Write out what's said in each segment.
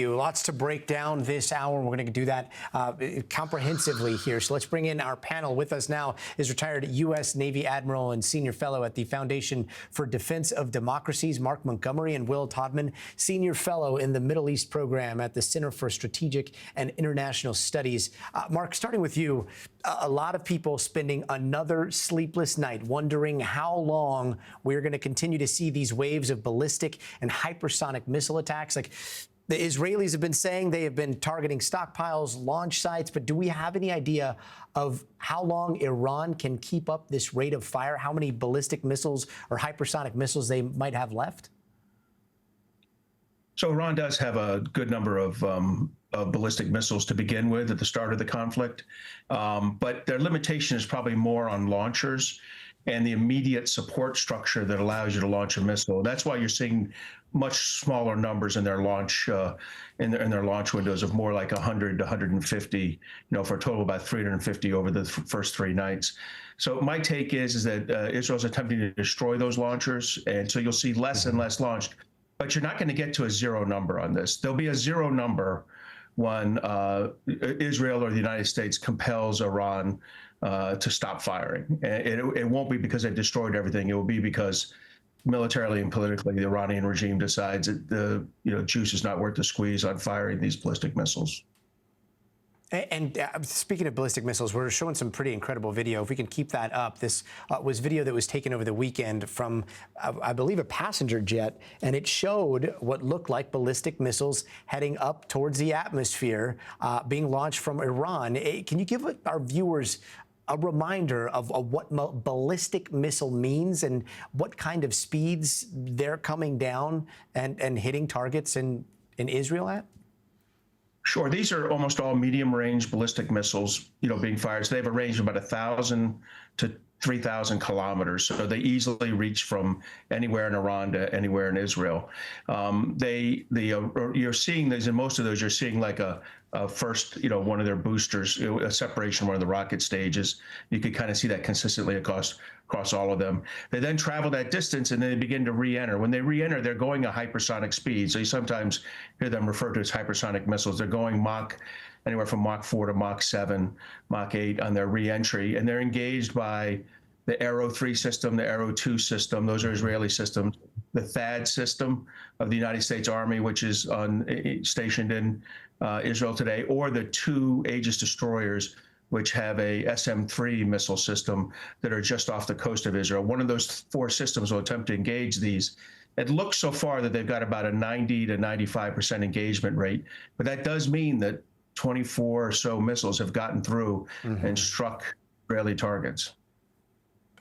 Lots to break down this hour. We're going to do that comprehensively here. So let's bring in our panel. With us now is retired U.S. Navy Admiral and Senior Fellow at the Foundation for Defense of Democracies, Mark Montgomery, and Will Todman, Senior Fellow in the Middle East Program at the Center for Strategic and International Studies. Mark, starting with you, a lot of people spending another sleepless night wondering how long we're going to continue to see these waves of ballistic and hypersonic missile attacks. Like, the Israelis have been saying they have been targeting stockpiles, launch sites, but do we have any idea of how long Iran can keep up this rate of fire, how many ballistic missiles or hypersonic missiles they might have left? So Iran does have a good number of ballistic missiles to begin with at the start of the conflict, but their limitation is probably more on launchers and the immediate support structure that allows you to launch a missile. That's why you're seeing much smaller numbers in their launch in their launch windows of more like 100 to 150, for a total of about 350 over the first 3 nights. So my take is that Israel's attempting to destroy those launchers, and so you'll see less and less launched. But you're not going to get to a zero number on this. There'll be a zero number when Israel or the United States compels Iran to stop firing. It won't be because they destroyed everything. It will be because militarily and politically, the Iranian regime decides that the juice is not worth the squeeze on firing these ballistic missiles. And speaking of ballistic missiles, we're showing some pretty incredible video. If we can keep that up, this was video that was taken over the weekend from, I believe, a passenger jet, and it showed what looked like ballistic missiles heading up towards the atmosphere, being launched from Iran. Can you give our viewers a reminder of what ballistic missile means and what kind of speeds they're coming down and hitting targets in Israel at? Sure. These are almost all medium-range ballistic missiles, being fired. So they have a range of about 1,000 to 3,000 kilometers. So they easily reach from anywhere in Iran to anywhere in Israel. You're seeing these, in most of those, you're seeing like a first, one of their boosters, a separation, one of the rocket stages. You could kind of see that consistently across all of them. They then travel that distance and then they begin to re-enter. When they re-enter, they're going at hypersonic speed. So you sometimes hear them referred to as hypersonic missiles. They're going anywhere from Mach 4 to Mach 7, Mach 8 on their re-entry, and they're engaged by the Arrow 3 system, the Arrow 2 system. Those are Israeli systems. The THAAD system of the United States Army, which is stationed in Israel today, or the 2 Aegis destroyers, which have a SM-3 missile system that are just off the coast of Israel. One of those 4 systems will attempt to engage these. It looks so far that they've got about a 90 to 95% engagement rate, but that does mean that 24 or so missiles have gotten through and struck Israeli targets.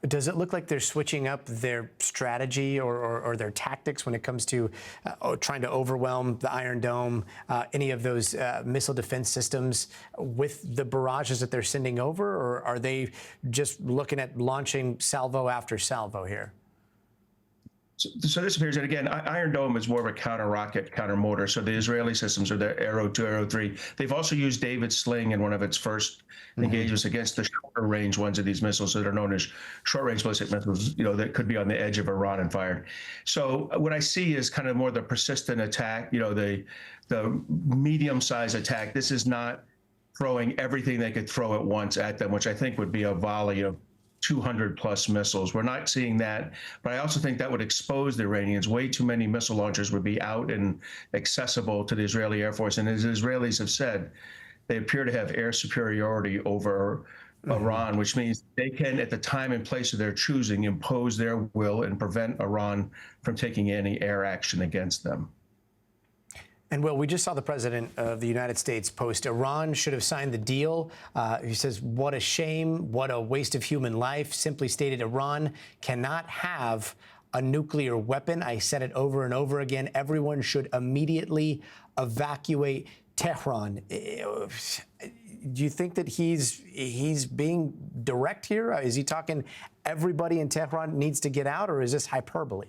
Does it look like they're switching up their strategy or their tactics when it comes to trying to overwhelm the Iron Dome, any of those missile defense systems with the barrages that they're sending over, or are they just looking at launching salvo after salvo here? So this appears, and again, Iron Dome is more of a counter-rocket, counter-mortar. So the Israeli systems are the Arrow 2, Arrow 3. They've also used David Sling in one of its first engagements against the shorter-range ones of these missiles that are known as short-range ballistic missiles, that could be on the edge of Iran and fired. So what I see is kind of more the persistent attack, the medium-sized attack. This is not throwing everything they could throw at once at them, which I think would be a volley of 200+ missiles. We're not seeing that, but I also think that would expose the Iranians. Way too many missile launchers would be out and accessible to the Israeli Air Force. And as the Israelis have said, they appear to have air superiority over Iran, which means they can, at the time and place of their choosing, impose their will and prevent Iran from taking any air action against them. And, Will, we just saw the president of the United States post, Iran should have signed the deal. He says, what a shame, what a waste of human life. Simply stated, Iran cannot have a nuclear weapon. I said it over and over again. Everyone should immediately evacuate Tehran. Do you think that he's being direct here? Is he talking everybody in Tehran needs to get out, or is this hyperbole?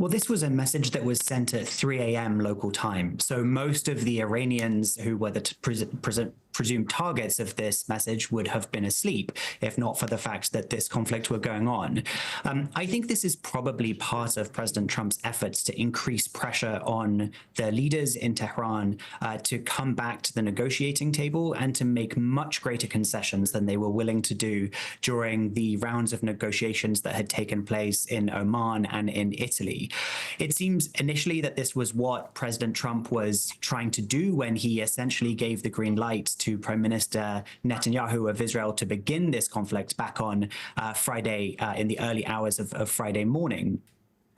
Well, this was a message that was sent at 3 a.m. local time. So most of the Iranians who were the presumed targets of this message would have been asleep, if not for the fact that this conflict were going on. I think this is probably part of President Trump's efforts to increase pressure on the leaders in Tehran to come back to the negotiating table and to make much greater concessions than they were willing to do during the rounds of negotiations that had taken place in Oman and in Italy. It seems initially that this was what President Trump was trying to do when he essentially gave the green light to Prime Minister Netanyahu of Israel to begin this conflict back on Friday, in the early hours of Friday morning.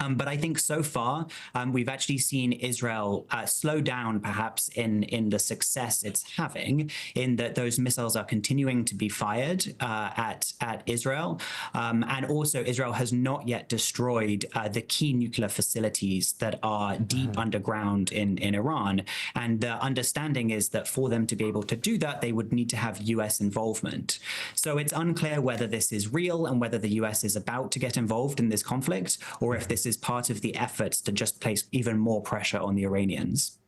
But I think so far, we've actually seen Israel slow down, perhaps, in the success it's having, in that those missiles are continuing to be fired at Israel. And also, Israel has not yet destroyed the key nuclear facilities that are deep underground in Iran. And the understanding is that for them to be able to do that, they would need to have U.S. involvement. So it's unclear whether this is real and whether the U.S. is about to get involved in this conflict, or if this is part of the efforts to just place even more pressure on the Iranians.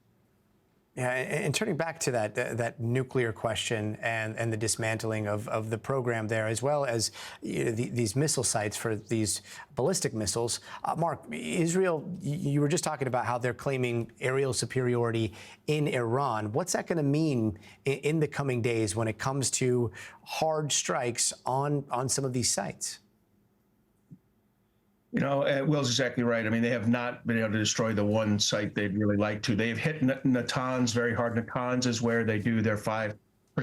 Yeah, and turning back to that nuclear question and the dismantling of the program there, as well as these missile sites for these ballistic missiles. Mark, Israel, you were just talking about how they're claiming aerial superiority in Iran. What's that going to mean in the coming days when it comes to hard strikes on some of these sites? You know, Will's exactly right. I mean, they have not been able to destroy the one site they'd really like to. They've hit Natanz very hard. Natanz is where they do their 5%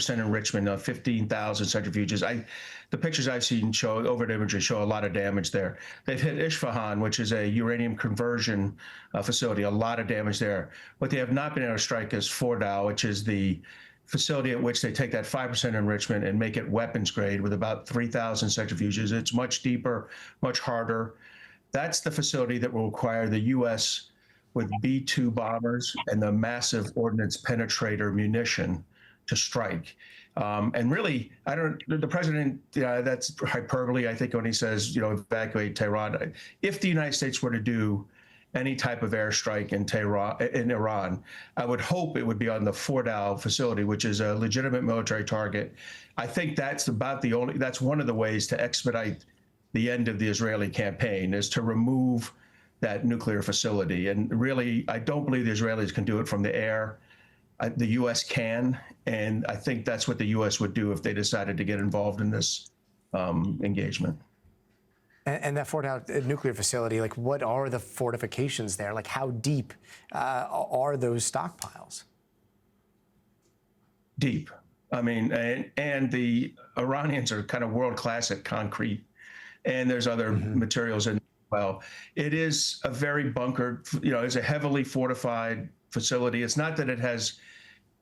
enrichment of 15,000 centrifuges. The pictures I've seen show, overhead imagery, show a lot of damage there. They've hit Isfahan, which is a uranium conversion facility, a lot of damage there. What they have not been able to strike is Fordow, which is the facility at which they take that 5% enrichment and make it weapons grade with about 3,000 centrifuges. It's much deeper, much harder. That's the facility that will require the U.S. with B-2 bombers and the massive ordnance penetrator munition to strike. And really, the president, that's hyperbole, I think, when he says, evacuate Tehran. If the United States were to do any type of airstrike in Iran, I would hope it would be on the Fordow facility, which is a legitimate military target. I think that's one of the ways to expedite the end of the Israeli campaign, is to remove that nuclear facility. And really, I don't believe the Israelis can do it from the air. The U.S. can, and I think that's what the U.S. would do if they decided to get involved in this engagement. And that Fordow nuclear facility, like, what are the fortifications there? Like, how deep are those stockpiles? Deep. I mean, and the Iranians are kind of world-class at concrete, and there's other materials in well. It is a very bunkered, it's a heavily fortified facility. It's not that it has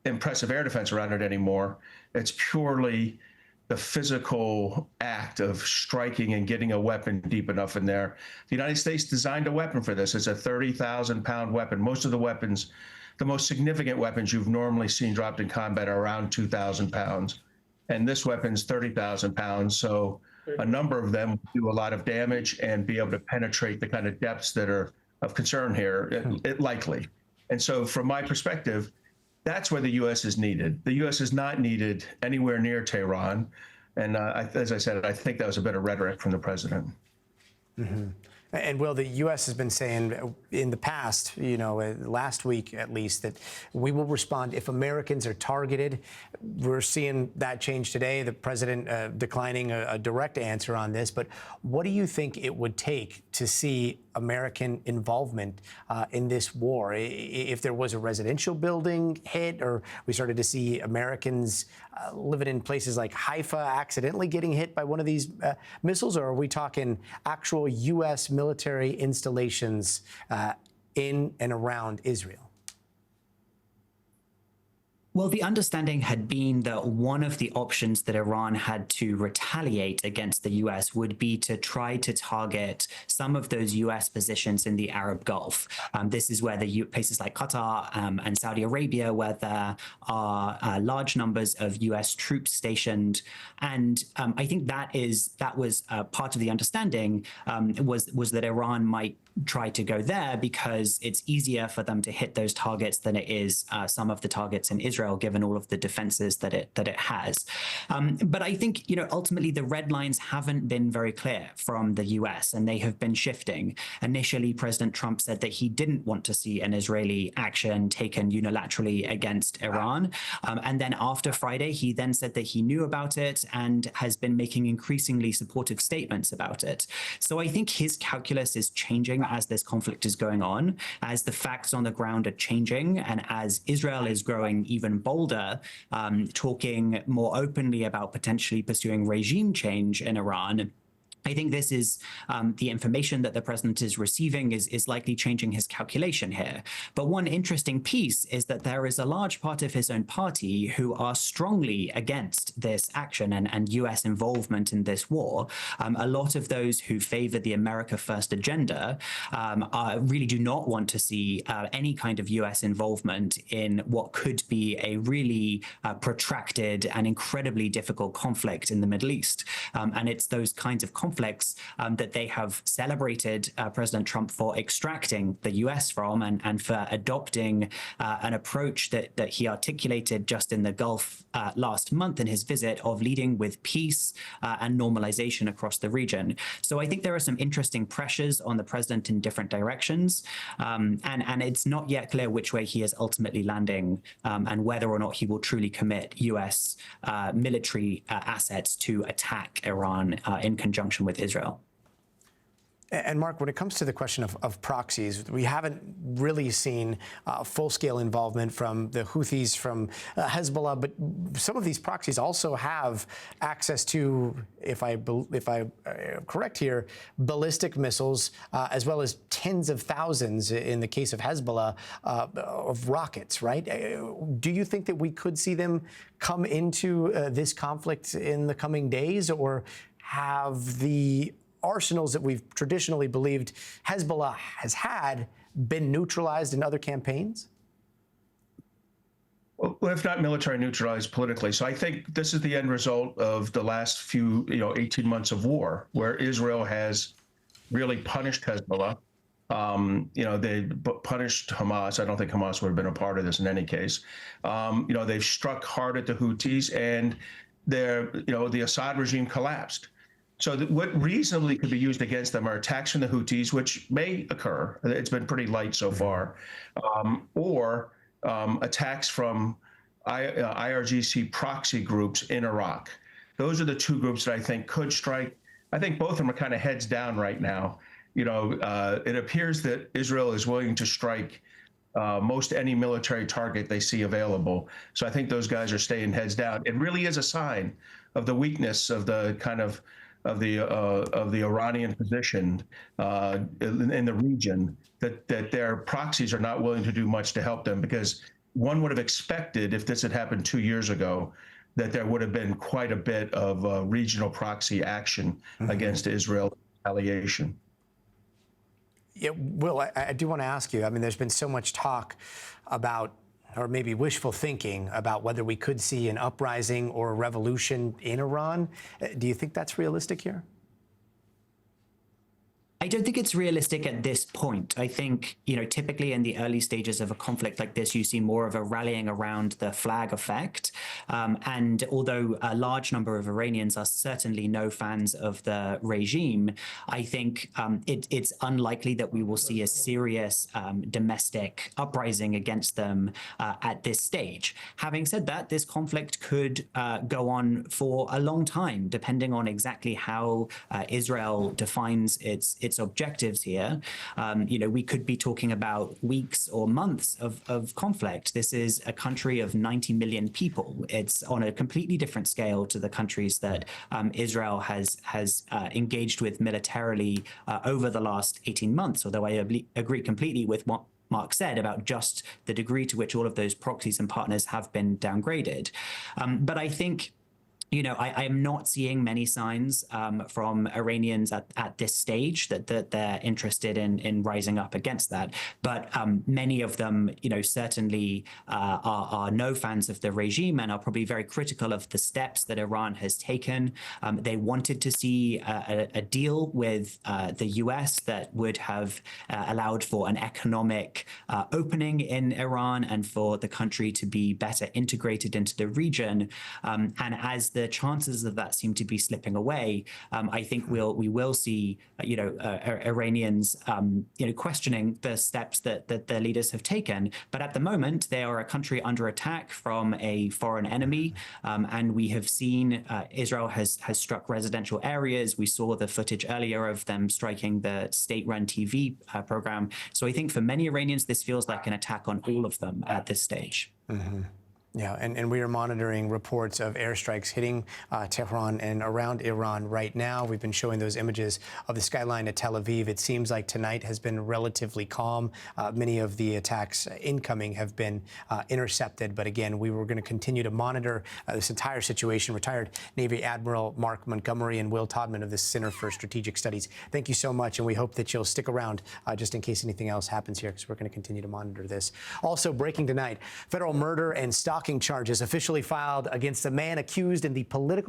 impressive air defense around it anymore. It's purely the physical act of striking and getting a weapon deep enough in there. The United States designed a weapon for this. It's a 30,000-pound weapon. Most of the weapons, the most significant weapons you've normally seen dropped in combat, are around 2,000 pounds. And this weapon's 30,000 pounds. So a number of them do a lot of damage and be able to penetrate the kind of depths that are of concern here, likely. And so from my perspective, that's where the U.S. is needed. The U.S. is not needed anywhere near Tehran. And as I said, I think that was a bit of rhetoric from the president. And Will, the U.S. has been saying in the past, last week at least, that we will respond if Americans are targeted. We're seeing that change today, the president declining a direct answer on this. But what do you think it would take to see American involvement in this war? If there was a residential building hit, or we started to see Americans living in places like Haifa accidentally getting hit by one of these missiles, or are we talking actual U.S. military installations in and around Israel? Well, the understanding had been that one of the options that Iran had to retaliate against the U.S. would be to try to target some of those U.S. positions in the Arab Gulf. This is where places like Qatar and Saudi Arabia, where there are large numbers of U.S. troops stationed. And I think that was part of the understanding was that Iran might try to go there because it's easier for them to hit those targets than it is some of the targets in Israel, given all of the defenses that it has. But I think, ultimately the red lines haven't been very clear from the US, and they have been shifting. Initially, President Trump said that he didn't want to see an Israeli action taken unilaterally against Iran. And then after Friday, he then said that he knew about it and has been making increasingly supportive statements about it. So I think his calculus is changing as this conflict is going on, as the facts on the ground are changing, and as Israel is growing even bolder, talking more openly about potentially pursuing regime change in Iran. I think this is the information that the president is receiving is likely changing his calculation here. But one interesting piece is that there is a large part of his own party who are strongly against this action and US involvement in this war. A lot of those who favor the America First agenda really do not want to see any kind of US involvement in what could be a really protracted and incredibly difficult conflict in the Middle East. And it's those kinds of conflicts that they have celebrated President Trump for extracting the US from and for adopting an approach that he articulated just in the Gulf last month in his visit of leading with peace and normalization across the region. So I think there are some interesting pressures on the president in different directions, and it's not yet clear which way he is ultimately landing and whether or not he will truly commit US military assets to attack Iran in conjunction with Israel. And Mark, when it comes to the question of proxies, we haven't really seen full-scale involvement from the Houthis, from Hezbollah, but some of these proxies also have access to, if I correct here, ballistic missiles, as well as tens of thousands, in the case of Hezbollah, of rockets, right? Do you think that we could see them come into this conflict in the coming days, or have the arsenals that we've traditionally believed Hezbollah has had been neutralized in other campaigns? Well, if not military, neutralized politically. So I think this is the end result of the last few, 18 months of war, where Israel has really punished Hezbollah. They punished Hamas. I don't think Hamas would have been a part of this in any case. They've struck hard at the Houthis, and the Assad regime collapsed. So what reasonably could be used against them are attacks from the Houthis, which may occur. It's been pretty light so far, or attacks from IRGC proxy groups in Iraq. Those are the two groups that I think could strike. I think both of them are kind of heads down right now. It appears that Israel is willing to strike most any military target they see available. So I think those guys are staying heads down. It really is a sign of the weakness of the Iranian position in the region, that their proxies are not willing to do much to help them, because one would have expected, if this had happened 2 years ago, that there would have been quite a bit of regional proxy action against Israel retaliation. Yeah, Will, I do want to ask you, I mean, there's been so much talk about, or maybe wishful thinking about, whether we could see an uprising or a revolution in Iran. Do you think that's realistic here? I don't think it's realistic at this point. I think, typically in the early stages of a conflict like this, you see more of a rallying around the flag effect. And although a large number of Iranians are certainly no fans of the regime, I think it's unlikely that we will see a serious domestic uprising against them at this stage. Having said that, this conflict could go on for a long time, depending on exactly how Israel defines its objectives here. We could be talking about weeks or months of conflict. This is a country of 90 million people. It's on a completely different scale to the countries that Israel has engaged with militarily over the last 18 months, although I agree completely with what Mark said about just the degree to which all of those proxies and partners have been downgraded. But I think I am not seeing many signs from Iranians at this stage that they're interested in rising up against that. But many of them, certainly are no fans of the regime and are probably very critical of the steps that Iran has taken. They wanted to see a deal with the US that would have allowed for an economic opening in Iran and for the country to be better integrated into the region. And as the chances of that seem to be slipping away, I think we will see, Iranians, questioning the steps that their leaders have taken. But at the moment, they are a country under attack from a foreign enemy, and we have seen Israel has struck residential areas. We saw the footage earlier of them striking the state-run TV program. So I think for many Iranians, this feels like an attack on all of them at this stage. Mm-hmm. Yeah, and we are monitoring reports of airstrikes hitting Tehran and around Iran right now. We've been showing those images of the skyline at Tel Aviv. It seems like tonight has been relatively calm. Many of the attacks incoming have been intercepted. But again, we were going to continue to monitor this entire situation. Retired Navy Admiral Mark Montgomery and Will Todman of the Center for Strategic Studies, thank you so much. And we hope that you'll stick around just in case anything else happens here, because we're going to continue to monitor this. Also breaking tonight, federal murder and stalking charges officially filed against a man accused in the political